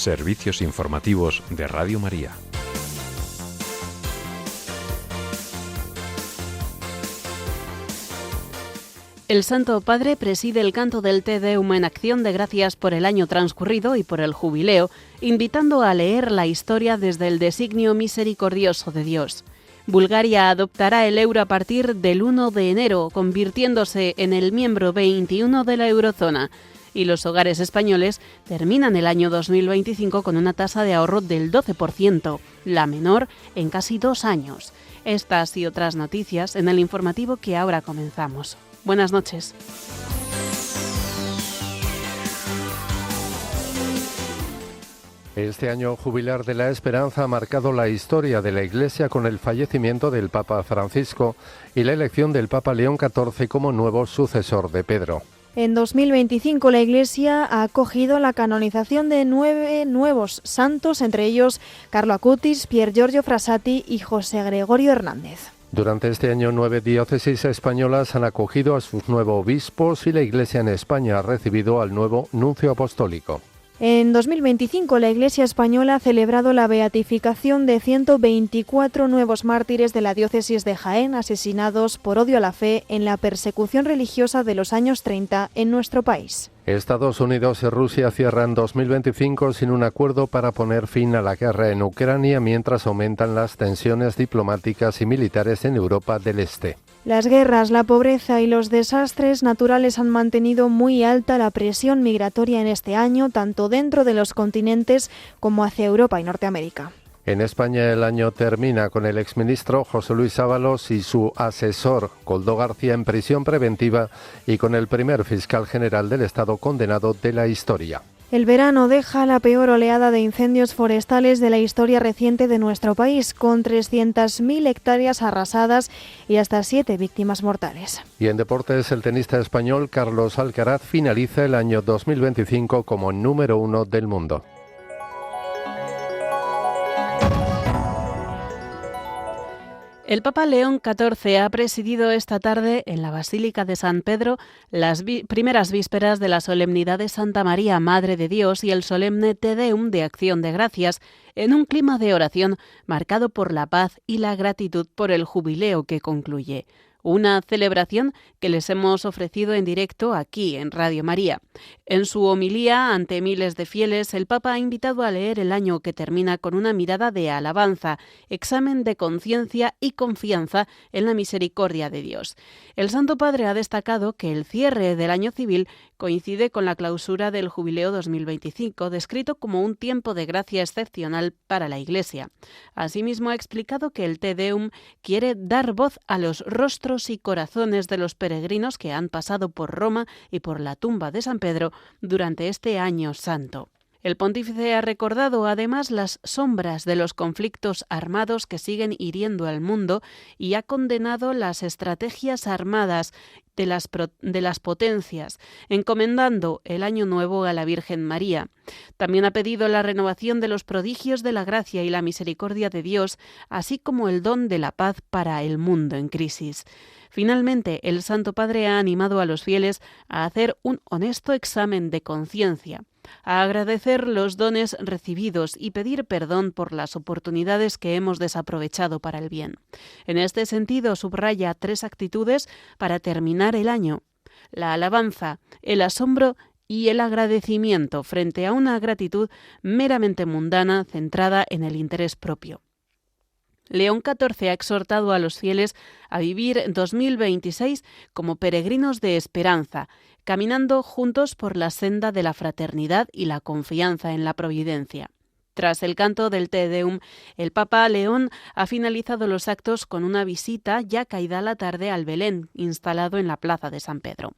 Servicios informativos de Radio María. El Santo Padre preside el canto del Te Deum en acción de gracias por el año transcurrido y por el jubileo, invitando a leer la historia desde el designio misericordioso de Dios. Bulgaria adoptará el euro a partir del 1 de enero, convirtiéndose en el miembro 21 de la eurozona. Y los hogares españoles terminan el año 2025 con una tasa de ahorro del 12%, la menor en casi 2 años. Estas y otras noticias en el informativo que ahora comenzamos. Buenas noches. Este año jubilar de la Esperanza ha marcado la historia de la Iglesia con el fallecimiento del Papa Francisco y la elección del Papa León XIV como nuevo sucesor de Pedro. En 2025 la Iglesia ha acogido la canonización de 9 nuevos santos, entre ellos Carlo Acutis, Pier Giorgio Frassati y José Gregorio Hernández. Durante este año 9 diócesis españolas han acogido a sus nuevos obispos y la Iglesia en España ha recibido al nuevo nuncio apostólico. En 2025 la Iglesia española ha celebrado la beatificación de 124 nuevos mártires de la diócesis de Jaén asesinados por odio a la fe en la persecución religiosa de los años 30 en nuestro país. Estados Unidos y Rusia cierran 2025 sin un acuerdo para poner fin a la guerra en Ucrania mientras aumentan las tensiones diplomáticas y militares en Europa del Este. Las guerras, la pobreza y los desastres naturales han mantenido muy alta la presión migratoria en este año, tanto dentro de los continentes como hacia Europa y Norteamérica. En España el año termina con el exministro José Luis Ábalos y su asesor Koldo García en prisión preventiva y con el primer fiscal general del Estado condenado de la historia. El verano deja la peor oleada de incendios forestales de la historia reciente de nuestro país, con 300.000 hectáreas arrasadas y hasta 7 víctimas mortales. Y en deportes, el tenista español Carlos Alcaraz finaliza el año 2025 como número 1 del mundo. El Papa León XIV ha presidido esta tarde en la Basílica de San Pedro las primeras vísperas de la solemnidad de Santa María, Madre de Dios, y el solemne Te Deum de Acción de Gracias, en un clima de oración marcado por la paz y la gratitud por el jubileo que concluye. Una celebración que les hemos ofrecido en directo aquí en Radio María. En su homilía ante miles de fieles, el Papa ha invitado a leer el año que termina con una mirada de alabanza, examen de conciencia y confianza en la misericordia de Dios. El Santo Padre ha destacado que el cierre del año civil coincide con la clausura del Jubileo 2025, descrito como un tiempo de gracia excepcional para la Iglesia. Asimismo, ha explicado que el Te Deum quiere dar voz a los rostros y corazones de los peregrinos que han pasado por Roma y por la tumba de San Pedro durante este año santo. El pontífice ha recordado además las sombras de los conflictos armados que siguen hiriendo al mundo y ha condenado las estrategias armadas de las potencias, encomendando el Año Nuevo a la Virgen María. También ha pedido la renovación de los prodigios de la gracia y la misericordia de Dios, así como el don de la paz para el mundo en crisis. Finalmente, el Santo Padre ha animado a los fieles a hacer un honesto examen de conciencia, a agradecer los dones recibidos y pedir perdón por las oportunidades que hemos desaprovechado para el bien. En este sentido, subraya 3 actitudes para terminar el año: la alabanza, el asombro y el agradecimiento frente a una gratitud meramente mundana centrada en el interés propio. León XIV ha exhortado a los fieles a vivir 2026 como peregrinos de esperanza, caminando juntos por la senda de la fraternidad y la confianza en la providencia. Tras el canto del Te Deum, el Papa León ha finalizado los actos con una visita ya caída la tarde al Belén, instalado en la plaza de San Pedro.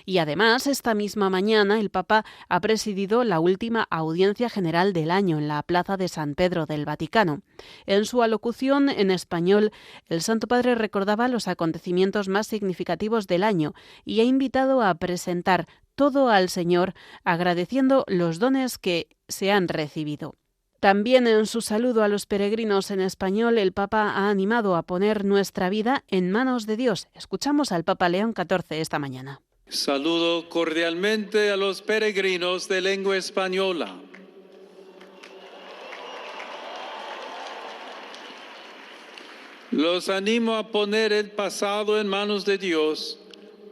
Y además, esta misma mañana, el Papa ha presidido la última audiencia general del año en la plaza de San Pedro del Vaticano. En su alocución en español, el Santo Padre recordaba los acontecimientos más significativos del año y ha invitado a presentar todo al Señor, agradeciendo los dones que se han recibido. También en su saludo a los peregrinos en español, el Papa ha animado a poner nuestra vida en manos de Dios. Escuchamos al Papa León XIV esta mañana. Saludo cordialmente a los peregrinos de lengua española. Los animo a poner el pasado en manos de Dios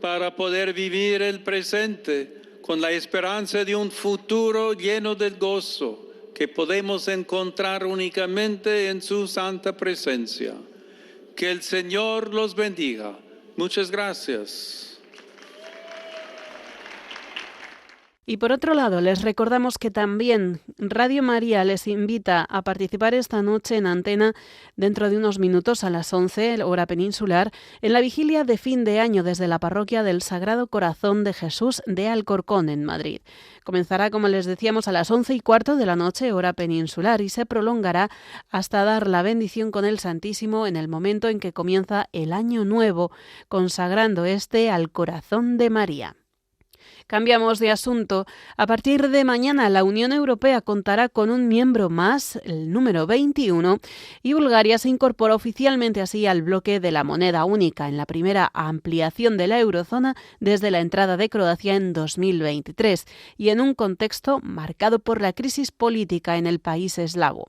para poder vivir el presente con la esperanza de un futuro lleno de gozo que podemos encontrar únicamente en su santa presencia. Que el Señor los bendiga. Muchas gracias. Y por otro lado, les recordamos que también Radio María les invita a participar esta noche en antena dentro de unos minutos a las 11, hora peninsular, en la vigilia de fin de año desde la parroquia del Sagrado Corazón de Jesús de Alcorcón, en Madrid. Comenzará, como les decíamos, a las 11:15 de la noche, hora peninsular, y se prolongará hasta dar la bendición con el Santísimo en el momento en que comienza el Año Nuevo, consagrando al Corazón de María. Cambiamos de asunto. A partir de mañana, la Unión Europea contará con un miembro más, el número 21, y Bulgaria se incorpora oficialmente así al bloque de la moneda única en la primera ampliación de la eurozona desde la entrada de Croacia en 2023 y en un contexto marcado por la crisis política en el país eslavo.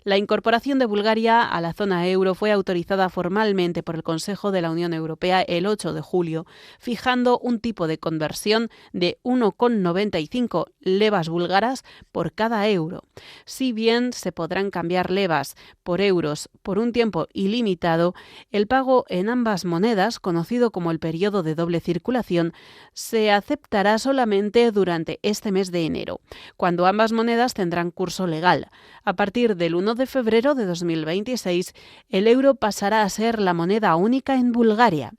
La incorporación de Bulgaria a la zona euro fue autorizada formalmente por el Consejo de la Unión Europea el 8 de julio, fijando un tipo de conversión de 1,95 levas búlgaras por cada euro. Si bien se podrán cambiar levas por euros por un tiempo ilimitado, el pago en ambas monedas, conocido como el periodo de doble circulación, se aceptará solamente durante este mes de enero, cuando ambas monedas tendrán curso legal. A partir del 1 de febrero de 2026, el euro pasará a ser la moneda única en Bulgaria.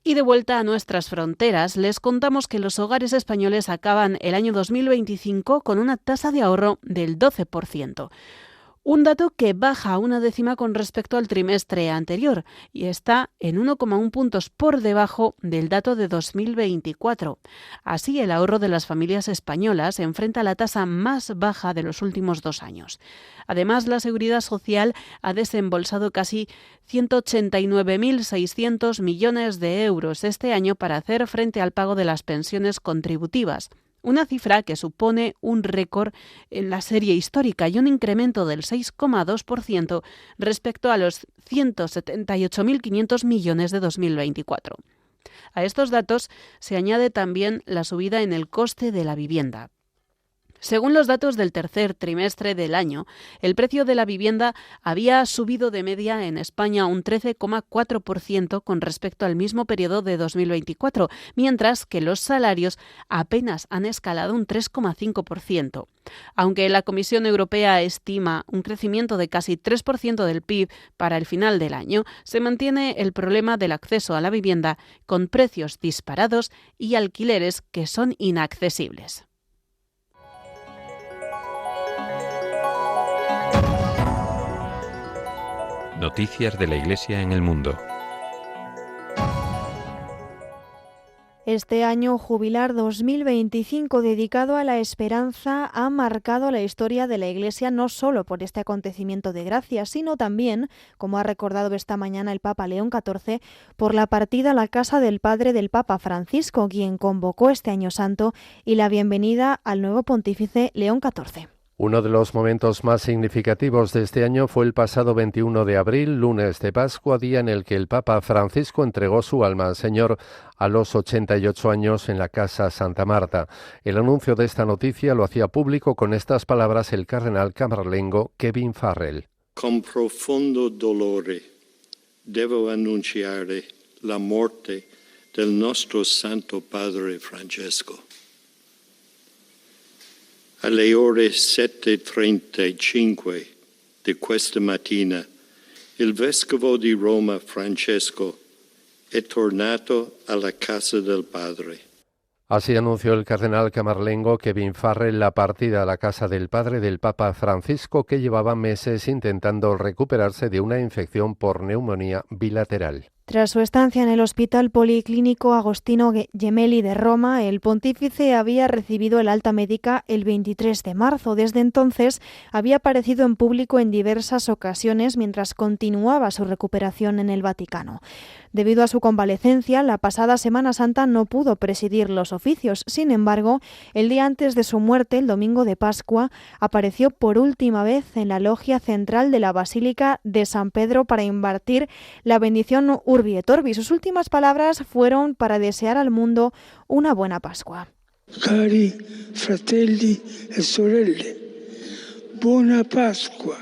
Y de vuelta a nuestras fronteras, les contamos que los hogares españoles acaban el año 2025 con una tasa de ahorro del 12%. Un dato que baja una décima con respecto al trimestre anterior y está en 1,1 puntos por debajo del dato de 2024. Así, el ahorro de las familias españolas enfrenta la tasa más baja de los últimos 2 años. Además, la Seguridad Social ha desembolsado casi 189.600 millones de euros este año para hacer frente al pago de las pensiones contributivas. Una cifra que supone un récord en la serie histórica y un incremento del 6,2% respecto a los 178.500 millones de 2024. A estos datos se añade también la subida en el coste de la vivienda. Según los datos del tercer trimestre del año, el precio de la vivienda había subido de media en España un 13,4% con respecto al mismo periodo de 2024, mientras que los salarios apenas han escalado un 3,5%. Aunque la Comisión Europea estima un crecimiento de casi 3% del PIB para el final del año, se mantiene el problema del acceso a la vivienda con precios disparados y alquileres que son inaccesibles. Noticias de la Iglesia en el mundo. Este año jubilar 2025 dedicado a la esperanza ha marcado la historia de la Iglesia no solo por este acontecimiento de gracia, sino también, como ha recordado esta mañana el Papa León XIV, por la partida a la casa del padre del Papa Francisco, quien convocó este año santo y la bienvenida al nuevo pontífice León XIV. Uno de los momentos más significativos de este año fue el pasado 21 de abril, lunes de Pascua, día en el que el Papa Francisco entregó su alma al Señor a los 88 años en la Casa Santa Marta. El anuncio de esta noticia lo hacía público con estas palabras el cardenal camarlengo Kevin Farrell. Con profondo dolore devo annunciare la morte del nostro Santo Padre Francesco. Alle ore 7:35 di questa mattina, il vescovo di Roma Francesco è tornato alla casa del Padre. Así anunció el cardenal camarlengo Kevin Farrell la partida a la casa del padre del Papa Francisco, que llevaba meses intentando recuperarse de una infección por neumonía bilateral. Tras su estancia en el Hospital Policlínico Agostino Gemelli de Roma, el pontífice había recibido el alta médica el 23 de marzo. Desde entonces había aparecido en público en diversas ocasiones mientras continuaba su recuperación en el Vaticano. Debido a su convalecencia, la pasada Semana Santa no pudo presidir los oficios. Sin embargo, el día antes de su muerte, el domingo de Pascua, apareció por última vez en la logia central de la Basílica de San Pedro para impartir la bendición Urbi et Orbi. Sus últimas palabras fueron para desear al mundo una buena Pascua. Cari fratelli e sorelle, buona Pasqua.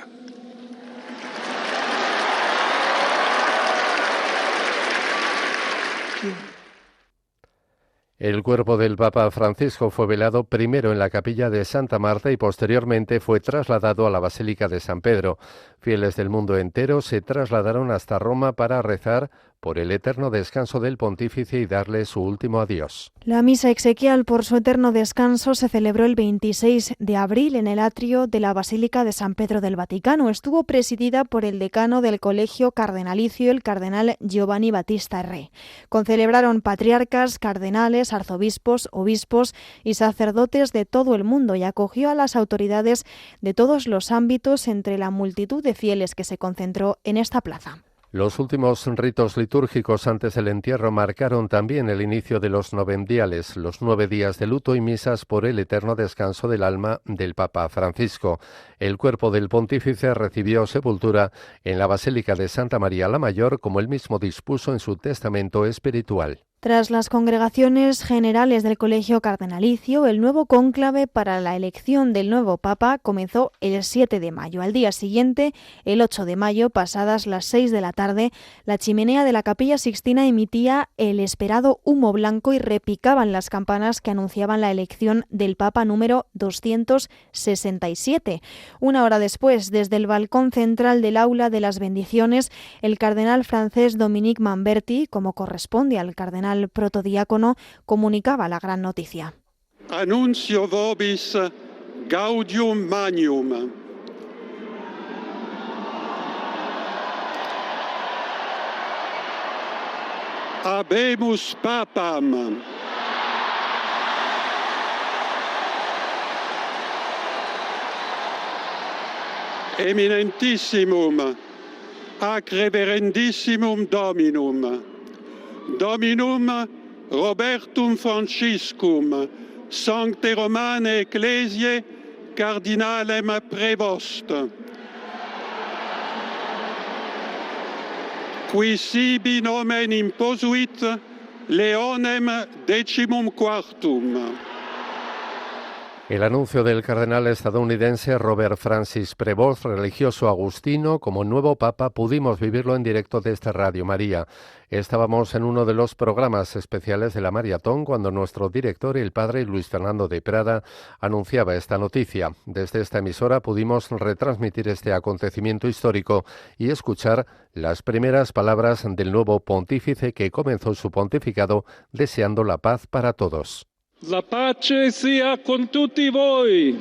El cuerpo del Papa Francisco fue velado primero en la capilla de Santa Marta y posteriormente fue trasladado a la Basílica de San Pedro. Fieles del mundo entero se trasladaron hasta Roma para rezar por el eterno descanso del pontífice y darle su último adiós. La misa exequial por su eterno descanso se celebró el 26 de abril en el atrio de la Basílica de San Pedro del Vaticano. Estuvo presidida por el decano del Colegio Cardenalicio, el cardenal Giovanni Battista Re. Concelebraron patriarcas, cardenales, arzobispos, obispos y sacerdotes de todo el mundo y acogió a las autoridades de todos los ámbitos entre la multitud de fieles que se concentró en esta plaza. Los últimos ritos litúrgicos antes del entierro marcaron también el inicio de los novendiales, los 9 días de luto y misas por el eterno descanso del alma del Papa Francisco. El cuerpo del pontífice recibió sepultura en la Basílica de Santa María la Mayor, como él mismo dispuso en su testamento espiritual. Tras las congregaciones generales del Colegio Cardenalicio, el nuevo cónclave para la elección del nuevo Papa comenzó el 7 de mayo. Al día siguiente, el 8 de mayo, pasadas las 6 de la tarde, la chimenea de la Capilla Sixtina emitía el esperado humo blanco y repicaban las campanas que anunciaban la elección del Papa número 267. Una hora después, desde el balcón central del aula de las bendiciones, el cardenal francés Dominique Manberti, como corresponde al cardenal protodiácono, comunicaba la gran noticia. Annuncio vobis gaudium magnum. Habemus papam. Eminentissimum ac reverendissimum Dominum. Dominum Robertum Franciscum, Sancte Romane Ecclesiae, Cardinalem Prevost. Qui sibi nomen imposuit Leonem XIV. El anuncio del cardenal estadounidense Robert Francis Prevost, religioso agustino, como nuevo papa, pudimos vivirlo en directo desde Radio María. Estábamos en uno de los programas especiales de la Maratón cuando nuestro director, el padre Luis Fernando de Prada, anunciaba esta noticia. Desde esta emisora pudimos retransmitir este acontecimiento histórico y escuchar las primeras palabras del nuevo pontífice que comenzó su pontificado deseando la paz para todos. La pace sia con tutti voi.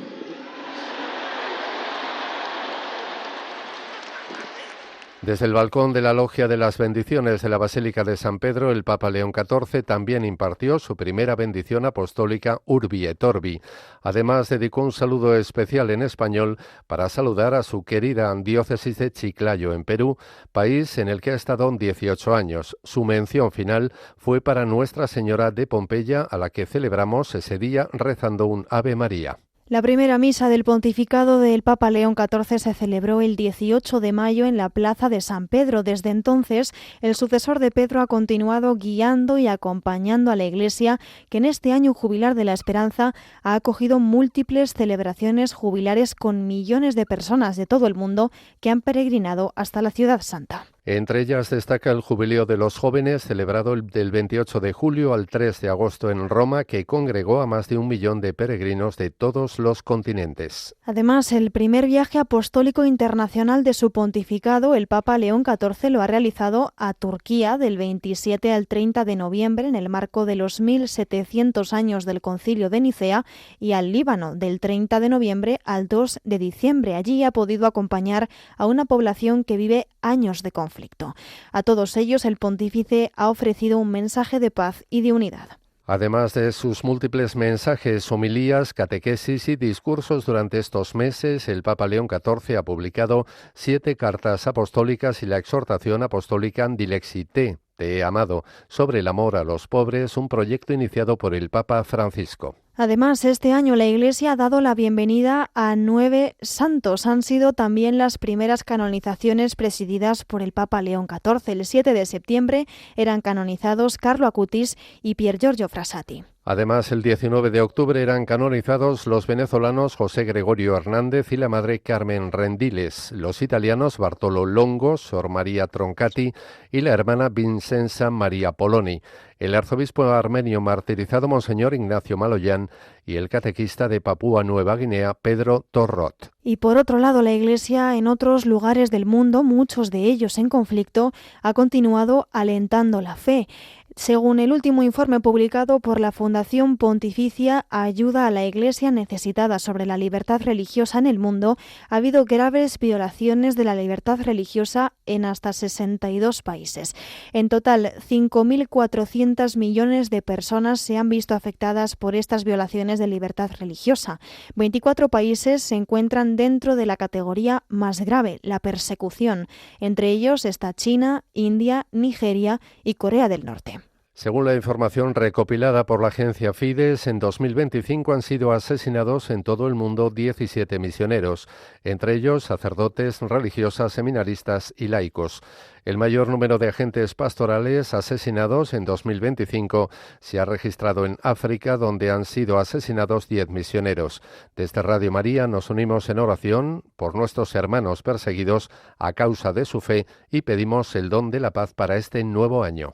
Desde el balcón de la Logia de las Bendiciones de la Basílica de San Pedro, el Papa León XIV también impartió su primera bendición apostólica Urbi et Orbi. Además, dedicó un saludo especial en español para saludar a su querida diócesis de Chiclayo, en Perú, país en el que ha estado 18 años. Su mención final fue para Nuestra Señora de Pompeya, a la que celebramos ese día rezando un Ave María. La primera misa del pontificado del Papa León XIV se celebró el 18 de mayo en la Plaza de San Pedro. Desde entonces, el sucesor de Pedro ha continuado guiando y acompañando a la Iglesia, que en este año jubilar de la Esperanza ha acogido múltiples celebraciones jubilares con millones de personas de todo el mundo que han peregrinado hasta la Ciudad Santa. Entre ellas destaca el Jubileo de los Jóvenes, celebrado del 28 de julio al 3 de agosto en Roma, que congregó a más de 1 millón de peregrinos de todos los continentes. Además, el primer viaje apostólico internacional de su pontificado, el Papa León XIV, lo ha realizado a Turquía del 27 al 30 de noviembre en el marco de los 1700 años del Concilio de Nicea y al Líbano del 30 de noviembre al 2 de diciembre. Allí ha podido acompañar a una población que vive años de conflicto. conflicto. A todos ellos, el pontífice ha ofrecido un mensaje de paz y de unidad. Además de sus múltiples mensajes, homilías, catequesis y discursos durante estos meses, el Papa León XIV ha publicado 7 cartas apostólicas y la exhortación apostólica Dilexi Te he amado, sobre el amor a los pobres, un proyecto iniciado por el Papa Francisco. Además, este año la Iglesia ha dado la bienvenida a 9 santos. Han sido también las primeras canonizaciones presididas por el Papa León XIV. El 7 de septiembre eran canonizados Carlo Acutis y Pier Giorgio Frassati. Además, el 19 de octubre eran canonizados los venezolanos José Gregorio Hernández y la madre Carmen Rendiles, los italianos Bartolo Longo, Sor María Troncati y la hermana Vincenza María Poloni, el arzobispo armenio martirizado Monseñor Ignacio Maloyan y el catequista de Papúa Nueva Guinea Pedro Torrot. Y por otro lado, la Iglesia en otros lugares del mundo, muchos de ellos en conflicto, ha continuado alentando la fe. Según el último informe publicado por la Fundación Pontificia Ayuda a la Iglesia Necesitada sobre la libertad religiosa en el mundo, ha habido graves violaciones de la libertad religiosa en hasta 62 países. En total, 5.400 millones de personas se han visto afectadas por estas violaciones de libertad religiosa. 24 países se encuentran dentro de la categoría más grave, la persecución. Entre ellos está China, India, Nigeria y Corea del Norte. Según la información recopilada por la agencia Fides, en 2025 han sido asesinados en todo el mundo 17 misioneros, entre ellos sacerdotes, religiosas, seminaristas y laicos. El mayor número de agentes pastorales asesinados en 2025 se ha registrado en África, donde han sido asesinados 10 misioneros. Desde Radio María nos unimos en oración por nuestros hermanos perseguidos a causa de su fe y pedimos el don de la paz para este nuevo año.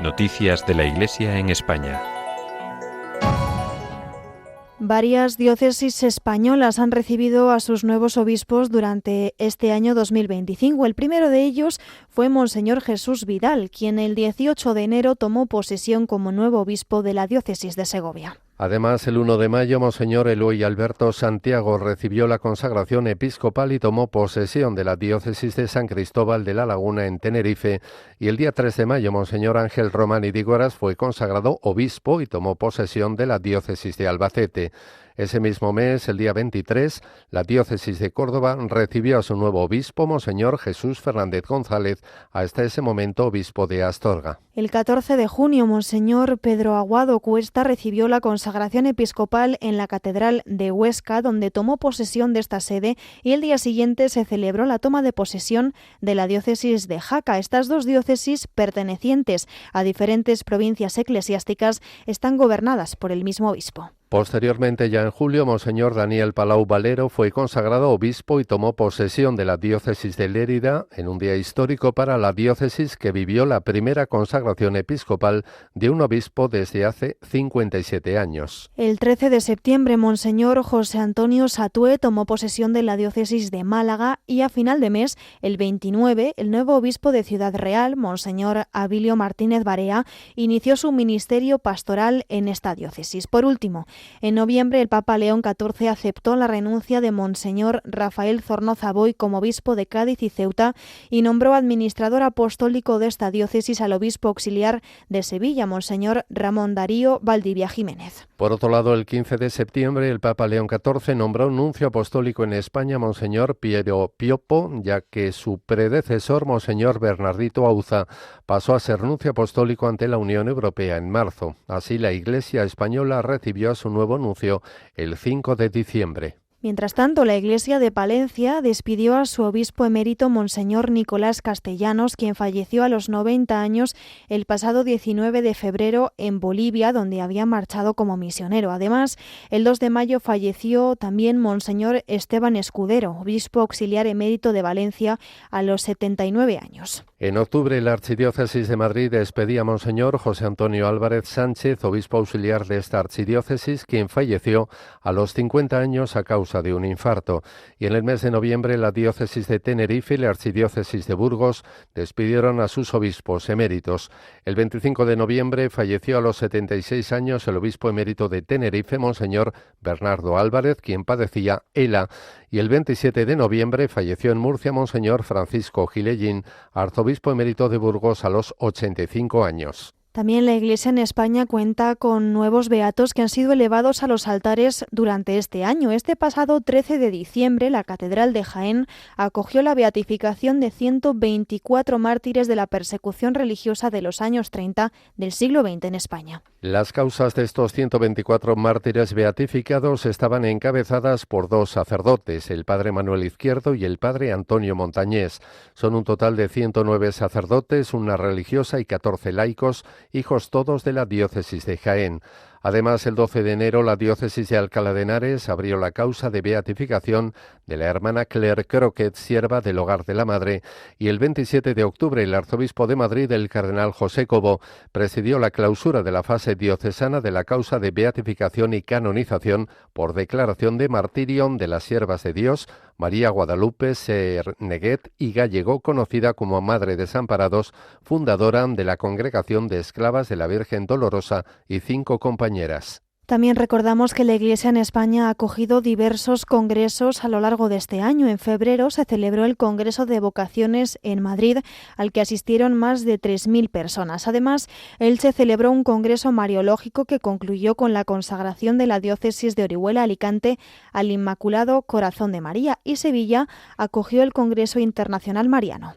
Noticias de la Iglesia en España. Varias diócesis españolas han recibido a sus nuevos obispos durante este año 2025. El primero de ellos fue Monseñor Jesús Vidal, quien el 18 de enero tomó posesión como nuevo obispo de la diócesis de Segovia. Además, el 1 de mayo, Monseñor Eloy Alberto Santiago recibió la consagración episcopal y tomó posesión de la diócesis de San Cristóbal de la Laguna en Tenerife, y el día 3 de mayo, Monseñor Ángel Román Dígoras fue consagrado obispo y tomó posesión de la diócesis de Albacete. Ese mismo mes, el día 23, la diócesis de Córdoba recibió a su nuevo obispo, Monseñor Jesús Fernández González, hasta ese momento obispo de Astorga. El 14 de junio, Monseñor Pedro Aguado Cuesta recibió la consagración episcopal en la Catedral de Huesca, donde tomó posesión de esta sede, y el día siguiente se celebró la toma de posesión de la diócesis de Jaca. Estas dos diócesis, pertenecientes a diferentes provincias eclesiásticas, están gobernadas por el mismo obispo. Posteriormente, ya en julio, Monseñor Daniel Palau Valero fue consagrado obispo y tomó posesión de la diócesis de Lérida en un día histórico para la diócesis, que vivió la primera consagración episcopal de un obispo desde hace 57 años. El 13 de septiembre, Monseñor José Antonio Satué tomó posesión de la diócesis de Málaga, y a final de mes, el 29, el nuevo obispo de Ciudad Real, Monseñor Abilio Martínez Barea, inició su ministerio pastoral en esta diócesis. Por último, en noviembre, el Papa León XIV aceptó la renuncia de Monseñor Rafael Zornoza Boy como obispo de Cádiz y Ceuta y nombró administrador apostólico de esta diócesis al obispo auxiliar de Sevilla, Monseñor Ramón Darío Valdivia Jiménez. Por otro lado, el 15 de septiembre, el Papa León XIV nombró nuncio apostólico en España, Monseñor Piero Piopo, ya que su predecesor, Monseñor Bernardito Auza, pasó a ser nuncio apostólico ante la Unión Europea en marzo. Así, la Iglesia española recibió a su nuevo nuncio el 5 de diciembre. Mientras tanto, la Iglesia de Palencia despidió a su obispo emérito, Monseñor Nicolás Castellanos, quien falleció a los 90 años el pasado 19 de febrero en Bolivia, donde había marchado como misionero. Además, el 2 de mayo falleció también Monseñor Esteban Escudero, obispo auxiliar emérito de Valencia, a los 79 años. En octubre, la Archidiócesis de Madrid despedía a Monseñor José Antonio Álvarez Sánchez, obispo auxiliar de esta archidiócesis, quien falleció a los 50 años a causa de un infarto. Y en el mes de noviembre, la diócesis de Tenerife y la archidiócesis de Burgos despidieron a sus obispos eméritos. El 25 de noviembre falleció a los 76 años el obispo emérito de Tenerife, Monseñor Bernardo Álvarez, quien padecía ELA. Y el 27 de noviembre falleció en Murcia Monseñor Francisco Gilellín, arzobispo emérito de Burgos, a los 85 años. También la Iglesia en España cuenta con nuevos beatos que han sido elevados a los altares durante este año. Este pasado 13 de diciembre, la Catedral de Jaén acogió la beatificación de 124 mártires de la persecución religiosa de los años 30 del siglo XX en España. Las causas de estos 124 mártires beatificados estaban encabezadas por dos sacerdotes, el padre Manuel Izquierdo y el padre Antonio Montañés. Son un total de 109 sacerdotes, una religiosa y 14 laicos, hijos todos de la diócesis de Jaén. Además, el 12 de enero, la diócesis de Alcalá de Henares abrió la causa de beatificación de la hermana Claire Croquet, sierva del Hogar de la Madre, y el 27 de octubre, el arzobispo de Madrid, el cardenal José Cobo, presidió la clausura de la fase diocesana de la causa de beatificación y canonización por declaración de martirio de las siervas de Dios, María Guadalupe Serneguet y Gallego, conocida como Madre Desamparados, fundadora de la Congregación de Esclavas de la Virgen Dolorosa y 5 compañeras. También recordamos que la Iglesia en España ha acogido diversos congresos a lo largo de este año. En febrero se celebró el Congreso de Vocaciones en Madrid, al que asistieron más de 3.000 personas. Además, Elche celebró un congreso mariológico que concluyó con la consagración de la diócesis de Orihuela-Alicante al Inmaculado Corazón de María, y Sevilla acogió el Congreso Internacional Mariano.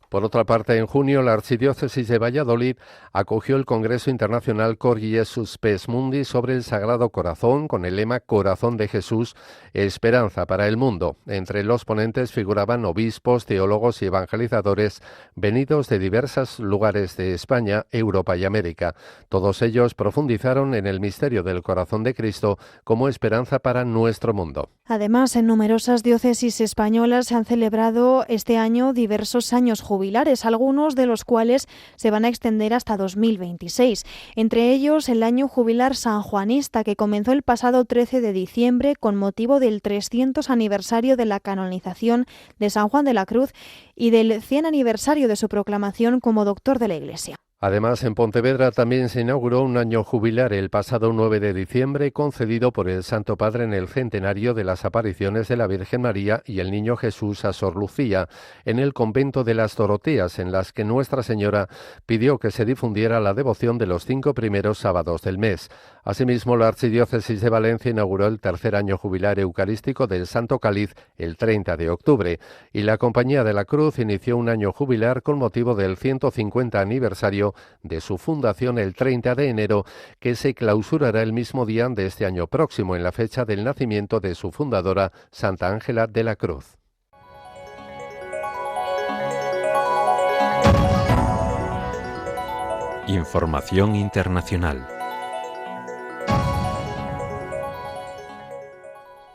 Por otra parte, en junio, la Archidiócesis de Valladolid acogió el Congreso Internacional Cor Jesus Spes Mundi sobre el Sagrado Corazón, con el lema Corazón de Jesús, esperanza para el mundo. Entre los ponentes figuraban obispos, teólogos y evangelizadores venidos de diversos lugares de España, Europa y América. Todos ellos profundizaron en el misterio del Corazón de Cristo como esperanza para nuestro mundo. Además, en numerosas diócesis españolas se han celebrado este año diversos años jubilares, algunos de los cuales se van a extender hasta 2026. Entre ellos, el año jubilar sanjuanista, que comenzó el pasado 13 de diciembre con motivo del 300 aniversario de la canonización de San Juan de la Cruz y del 100 aniversario de su proclamación como doctor de la Iglesia. Además, en Pontevedra también se inauguró un año jubilar el pasado 9 de diciembre, concedido por el Santo Padre en el centenario de las apariciones de la Virgen María y el Niño Jesús a Sor Lucía, en el convento de las Doroteas, en las que Nuestra Señora pidió que se difundiera la devoción de los 5 primeros sábados del mes. Asimismo, la Archidiócesis de Valencia inauguró el tercer año jubilar eucarístico del Santo Cáliz el 30 de octubre, y la Compañía de la Cruz inició un año jubilar con motivo del 150 aniversario de su fundación el 30 de enero, que se clausurará el mismo día de este año próximo, en la fecha del nacimiento de su fundadora, Santa Ángela de la Cruz. Información internacional.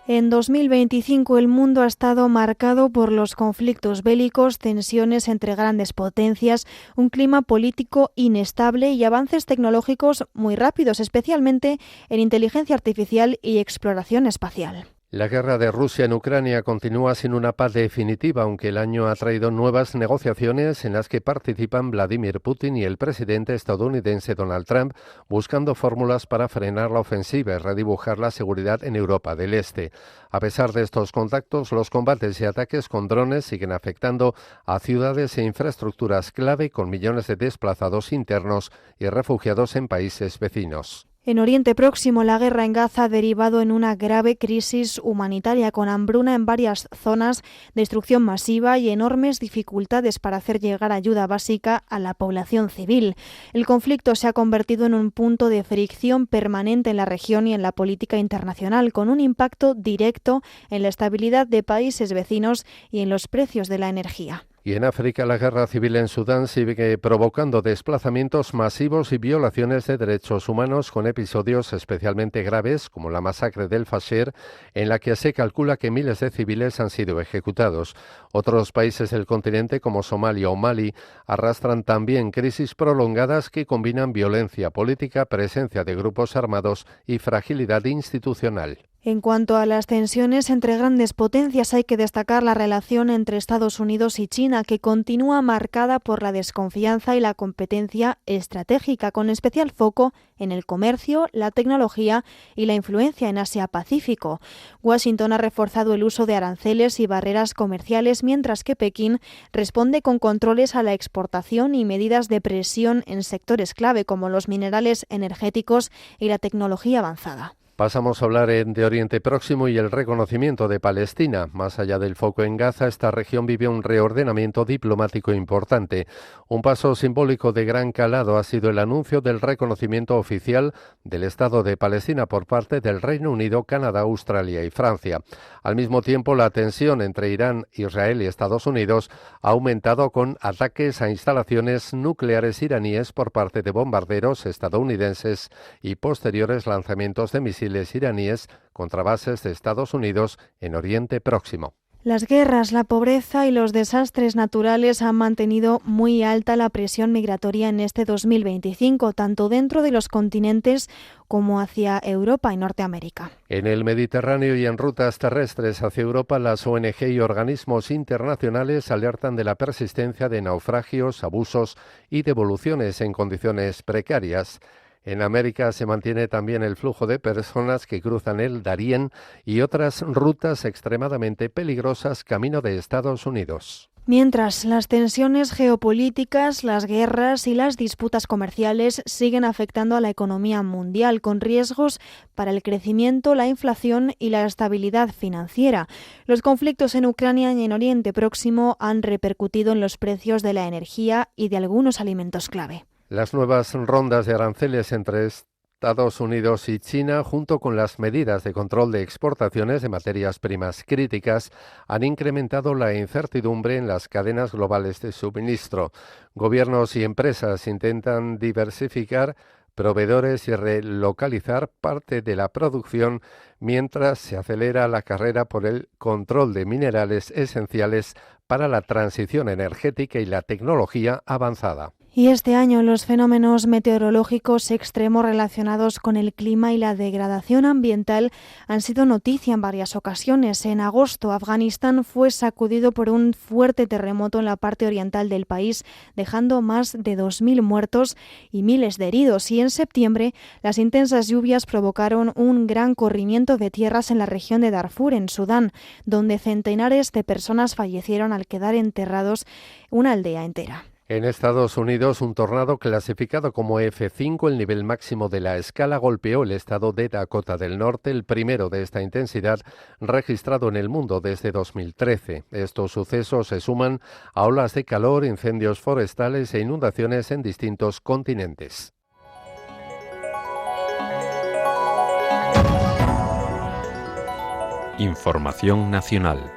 En 2025 el mundo ha estado marcado por los conflictos bélicos, tensiones entre grandes potencias, un clima político inestable y avances tecnológicos muy rápidos, especialmente en inteligencia artificial y exploración espacial. La guerra de Rusia en Ucrania continúa sin una paz definitiva, aunque el año ha traído nuevas negociaciones en las que participan Vladimir Putin y el presidente estadounidense Donald Trump, buscando fórmulas para frenar la ofensiva y redibujar la seguridad en Europa del Este. A pesar de estos contactos, los combates y ataques con drones siguen afectando a ciudades e infraestructuras clave, con millones de desplazados internos y refugiados en países vecinos. En Oriente Próximo, la guerra en Gaza ha derivado en una grave crisis humanitaria, con hambruna en varias zonas, destrucción masiva y enormes dificultades para hacer llegar ayuda básica a la población civil. El conflicto se ha convertido en un punto de fricción permanente en la región y en la política internacional, con un impacto directo en la estabilidad de países vecinos y en los precios de la energía. Y en África, la guerra civil en Sudán sigue provocando desplazamientos masivos y violaciones de derechos humanos, con episodios especialmente graves, como la masacre del Fasher, en la que se calcula que miles de civiles han sido ejecutados. Otros países del continente, como Somalia o Mali, arrastran también crisis prolongadas que combinan violencia política, presencia de grupos armados y fragilidad institucional. En cuanto a las tensiones entre grandes potencias, hay que destacar la relación entre Estados Unidos y China, que continúa marcada por la desconfianza y la competencia estratégica, con especial foco en el comercio, la tecnología y la influencia en Asia-Pacífico. Washington ha reforzado el uso de aranceles y barreras comerciales, mientras que Pekín responde con controles a la exportación y medidas de presión en sectores clave como los minerales energéticos y la tecnología avanzada. Pasamos a hablar de Oriente Próximo y el reconocimiento de Palestina. Más allá del foco en Gaza, esta región vive un reordenamiento diplomático importante. Un paso simbólico de gran calado ha sido el anuncio del reconocimiento oficial del Estado de Palestina por parte del Reino Unido, Canadá, Australia y Francia. Al mismo tiempo, la tensión entre Irán, Israel y Estados Unidos ha aumentado con ataques a instalaciones nucleares iraníes por parte de bombarderos estadounidenses y posteriores lanzamientos de misiles iraníes contra bases de Estados Unidos en Oriente Próximo. Las guerras, la pobreza y los desastres naturales han mantenido muy alta la presión migratoria en este 2025, tanto dentro de los continentes como hacia Europa y Norteamérica. En el Mediterráneo y en rutas terrestres hacia Europa, las ONG y organismos internacionales alertan de la persistencia de naufragios, abusos y devoluciones en condiciones precarias. En América se mantiene también el flujo de personas que cruzan el Darién y otras rutas extremadamente peligrosas camino de Estados Unidos. Mientras, las tensiones geopolíticas, las guerras y las disputas comerciales siguen afectando a la economía mundial, con riesgos para el crecimiento, la inflación y la estabilidad financiera. Los conflictos en Ucrania y en Oriente Próximo han repercutido en los precios de la energía y de algunos alimentos clave. Las nuevas rondas de aranceles entre Estados Unidos y China, junto con las medidas de control de exportaciones de materias primas críticas, han incrementado la incertidumbre en las cadenas globales de suministro. Gobiernos y empresas intentan diversificar proveedores y relocalizar parte de la producción mientras se acelera la carrera por el control de minerales esenciales para la transición energética y la tecnología avanzada. Y este año los fenómenos meteorológicos extremos relacionados con el clima y la degradación ambiental han sido noticia en varias ocasiones. En agosto, Afganistán fue sacudido por un fuerte terremoto en la parte oriental del país, dejando más de 2.000 muertos y miles de heridos. Y en septiembre, las intensas lluvias provocaron un gran corrimiento de tierras en la región de Darfur, en Sudán, donde centenares de personas fallecieron al quedar enterrados una aldea entera. En Estados Unidos, un tornado clasificado como F5, el nivel máximo de la escala, golpeó el estado de Dakota del Norte, el primero de esta intensidad registrado en el mundo desde 2013. Estos sucesos se suman a olas de calor, incendios forestales e inundaciones en distintos continentes. Información nacional.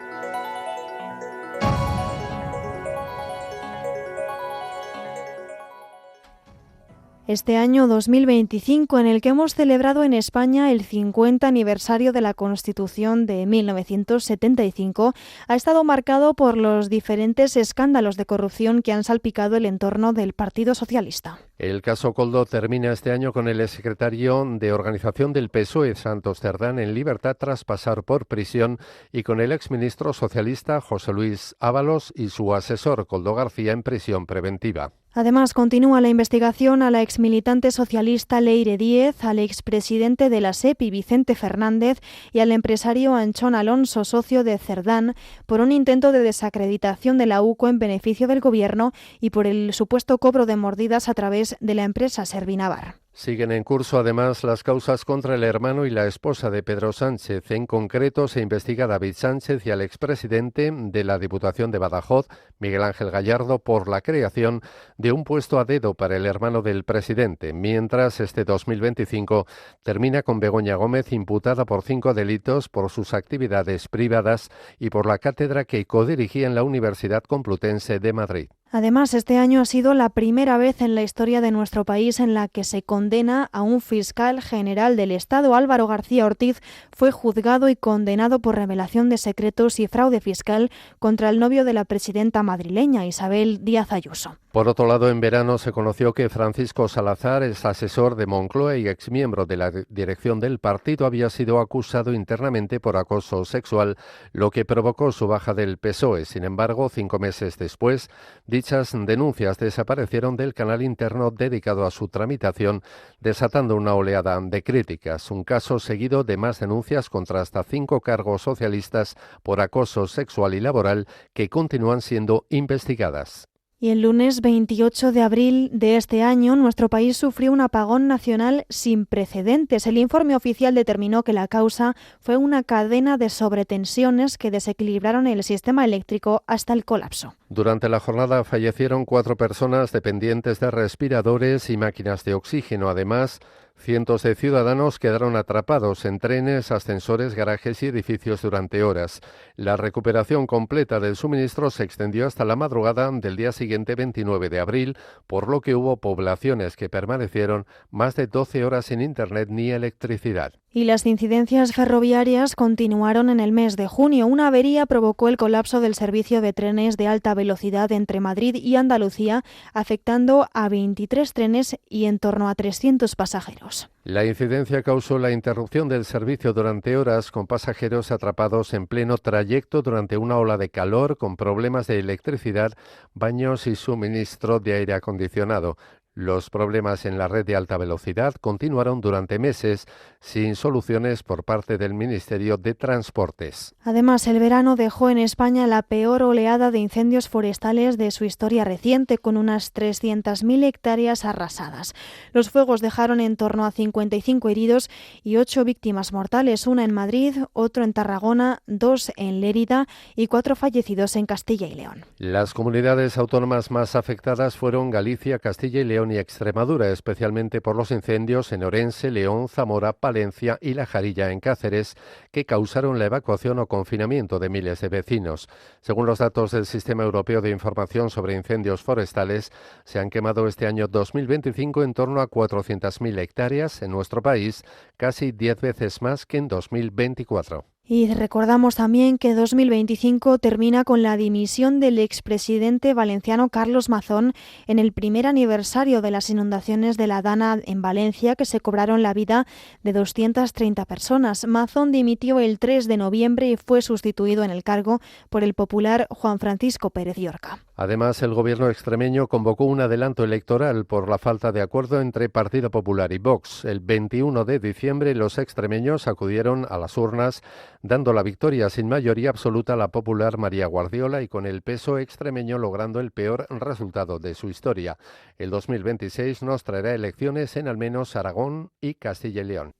Este año 2025, en el que hemos celebrado en España el 50 aniversario de la Constitución de 1975, ha estado marcado por los diferentes escándalos de corrupción que han salpicado el entorno del Partido Socialista. El caso Koldo termina este año con el exsecretario de organización del PSOE, Santos Cerdán, en libertad tras pasar por prisión, y con el exministro socialista José Luis Ábalos y su asesor Koldo García en prisión preventiva. Además, continúa la investigación a la exmilitante socialista Leire Díez, al expresidente de la SEPI Vicente Fernández y al empresario Anchón Alonso, socio de Cerdán, por un intento de desacreditación de la UCO en beneficio del gobierno y por el supuesto cobro de mordidas a través de la empresa Servinavar. Siguen en curso, además, las causas contra el hermano y la esposa de Pedro Sánchez. En concreto, se investiga a David Sánchez y al expresidente de la Diputación de Badajoz, Miguel Ángel Gallardo, por la creación de un puesto a dedo para el hermano del presidente, mientras este 2025 termina con Begoña Gómez, imputada por 5 delitos por sus actividades privadas y por la cátedra que codirigía en la Universidad Complutense de Madrid. Además, este año ha sido la primera vez en la historia de nuestro país en la que se condena a un fiscal general del Estado. Álvaro García Ortiz fue juzgado y condenado por revelación de secretos y fraude fiscal contra el novio de la presidenta madrileña, Isabel Díaz Ayuso. Por otro lado, en verano se conoció que Francisco Salazar, ex asesor de Moncloa y exmiembro de la dirección del partido, había sido acusado internamente por acoso sexual, lo que provocó su baja del PSOE. Sin embargo, 5 meses después, dichas denuncias desaparecieron del canal interno dedicado a su tramitación, desatando una oleada de críticas. Un caso seguido de más denuncias contra hasta 5 cargos socialistas por acoso sexual y laboral que continúan siendo investigadas. Y el lunes 28 de abril de este año, nuestro país sufrió un apagón nacional sin precedentes. El informe oficial determinó que la causa fue una cadena de sobretensiones que desequilibraron el sistema eléctrico hasta el colapso. Durante la jornada fallecieron 4 personas dependientes de respiradores y máquinas de oxígeno. Además, cientos de ciudadanos quedaron atrapados en trenes, ascensores, garajes y edificios durante horas. La recuperación completa del suministro se extendió hasta la madrugada del día siguiente, 29 de abril, por lo que hubo poblaciones que permanecieron más de 12 horas sin internet ni electricidad. Y las incidencias ferroviarias continuaron en el mes de junio. Una avería provocó el colapso del servicio de trenes de alta velocidad entre Madrid y Andalucía, afectando a 23 trenes y en torno a 300 pasajeros. La incidencia causó la interrupción del servicio durante horas, con pasajeros atrapados en pleno trayecto durante una ola de calor, con problemas de electricidad, baños y suministro de aire acondicionado. Los problemas en la red de alta velocidad continuaron durante meses sin soluciones por parte del Ministerio de Transportes. Además, el verano dejó en España la peor oleada de incendios forestales de su historia reciente, con unas 300.000 hectáreas arrasadas. Los fuegos dejaron en torno a 55 heridos y 8 víctimas mortales, una en Madrid, otro en Tarragona, 2 en Lérida y 4 fallecidos en Castilla y León. Las comunidades autónomas más afectadas fueron Galicia, Castilla y León y Extremadura, especialmente por los incendios en Orense, León, Zamora, Palencia y La Jarilla en Cáceres, que causaron la evacuación o confinamiento de miles de vecinos. Según los datos del Sistema Europeo de Información sobre Incendios Forestales, se han quemado este año 2025 en torno a 400.000 hectáreas en nuestro país, casi 10 veces más que en 2024. Y recordamos también que 2025 termina con la dimisión del expresidente valenciano Carlos Mazón en el primer aniversario de las inundaciones de la Dana en Valencia, que se cobraron la vida de 230 personas. Mazón dimitió el 3 de noviembre y fue sustituido en el cargo por el popular Juan Francisco Pérez Llorca. Además, el gobierno extremeño convocó un adelanto electoral por la falta de acuerdo entre Partido Popular y Vox. El 21 de diciembre los extremeños acudieron a las urnas, dando la victoria sin mayoría absoluta a la popular María Guardiola y con el PSOE extremeño logrando el peor resultado de su historia. El 2026 nos traerá elecciones en al menos Aragón y Castilla y León.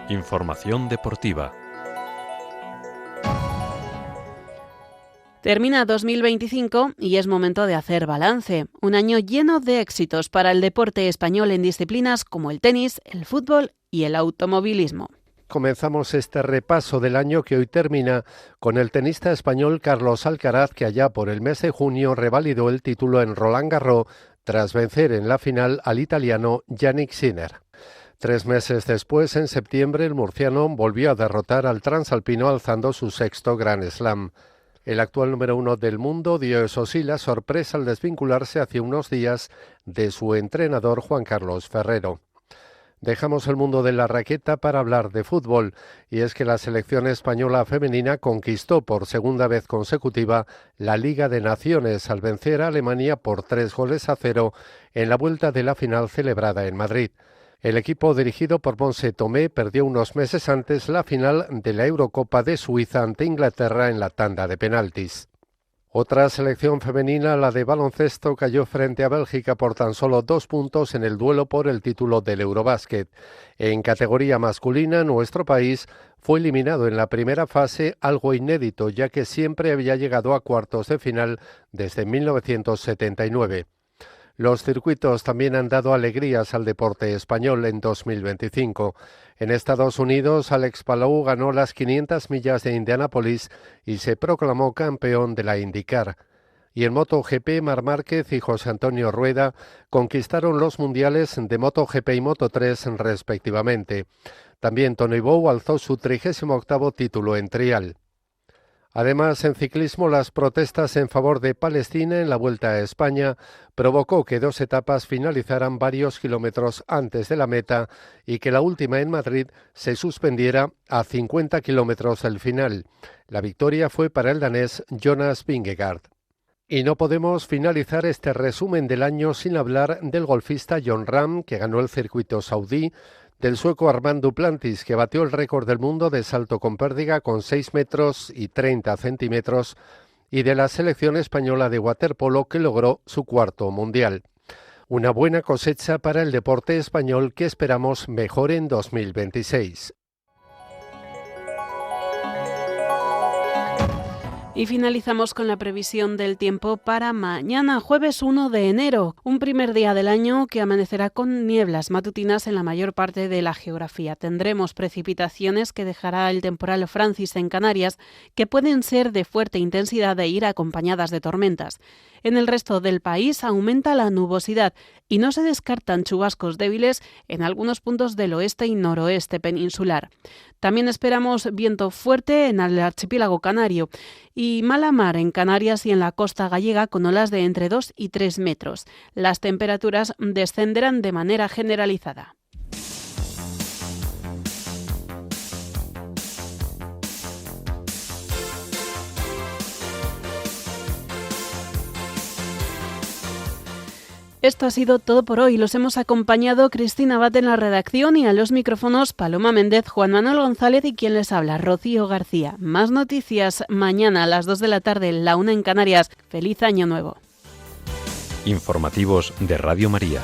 Información deportiva. Termina 2025 y es momento de hacer balance. Un año lleno de éxitos para el deporte español en disciplinas como el tenis, el fútbol y el automovilismo. Comenzamos este repaso del año que hoy termina con el tenista español Carlos Alcaraz, que allá por el mes de junio revalidó el título en Roland Garros tras vencer en la final al italiano Jannik Sinner. 3 meses después, en septiembre, el murciano volvió a derrotar al transalpino alzando su 6º Grand Slam. El actual número 1 del mundo dio eso sí la sorpresa al desvincularse hace unos días de su entrenador Juan Carlos Ferrero. Dejamos el mundo de la raqueta para hablar de fútbol, y es que la selección española femenina conquistó por segunda vez consecutiva la Liga de Naciones al vencer a Alemania por 3-0 en la vuelta de la final celebrada en Madrid. El equipo dirigido por Montse Tomé perdió unos meses antes la final de la Eurocopa de Suiza ante Inglaterra en la tanda de penaltis. Otra selección femenina, la de baloncesto, cayó frente a Bélgica por tan solo 2 puntos en el duelo por el título del Eurobásquet. En categoría masculina, nuestro país fue eliminado en la primera fase, algo inédito, ya que siempre había llegado a cuartos de final desde 1979. Los circuitos también han dado alegrías al deporte español en 2025. En Estados Unidos, Alex Palou ganó las 500 millas de Indianápolis y se proclamó campeón de la IndyCar. Y en MotoGP, Marc Márquez y José Antonio Rueda conquistaron los mundiales de MotoGP y Moto3 respectivamente. También Tony Bow alzó su 38º título en trial. Además, en ciclismo, las protestas en favor de Palestina en la Vuelta a España provocó que 2 etapas finalizaran varios kilómetros antes de la meta y que la última en Madrid se suspendiera a 50 kilómetros del final. La victoria fue para el danés Jonas Vingegaard. Y no podemos finalizar este resumen del año sin hablar del golfista Jon Rahm, que ganó el circuito saudí, del sueco Armand Duplantis, que batió el récord del mundo de salto con pértiga con 6 metros y 30 centímetros, y de la selección española de waterpolo, que logró su 4º mundial. Una buena cosecha para el deporte español que esperamos mejore en 2026. Y finalizamos con la previsión del tiempo para mañana, jueves 1 de enero, un primer día del año que amanecerá con nieblas matutinas en la mayor parte de la geografía. Tendremos precipitaciones que dejará el temporal Francis en Canarias, que pueden ser de fuerte intensidad e ir acompañadas de tormentas. En el resto del país aumenta la nubosidad y no se descartan chubascos débiles en algunos puntos del oeste y noroeste peninsular. También esperamos viento fuerte en el archipiélago canario y mala mar en Canarias y en la costa gallega con olas de entre 2 y 3 metros. Las temperaturas descenderán de manera generalizada. Esto ha sido todo por hoy. Los hemos acompañado Cristina Abad en la redacción y a los micrófonos Paloma Méndez, Juan Manuel González y quien les habla, Rocío García. Más noticias mañana a las 2 de la tarde, la 1 en Canarias. ¡Feliz Año Nuevo! Informativos de Radio María.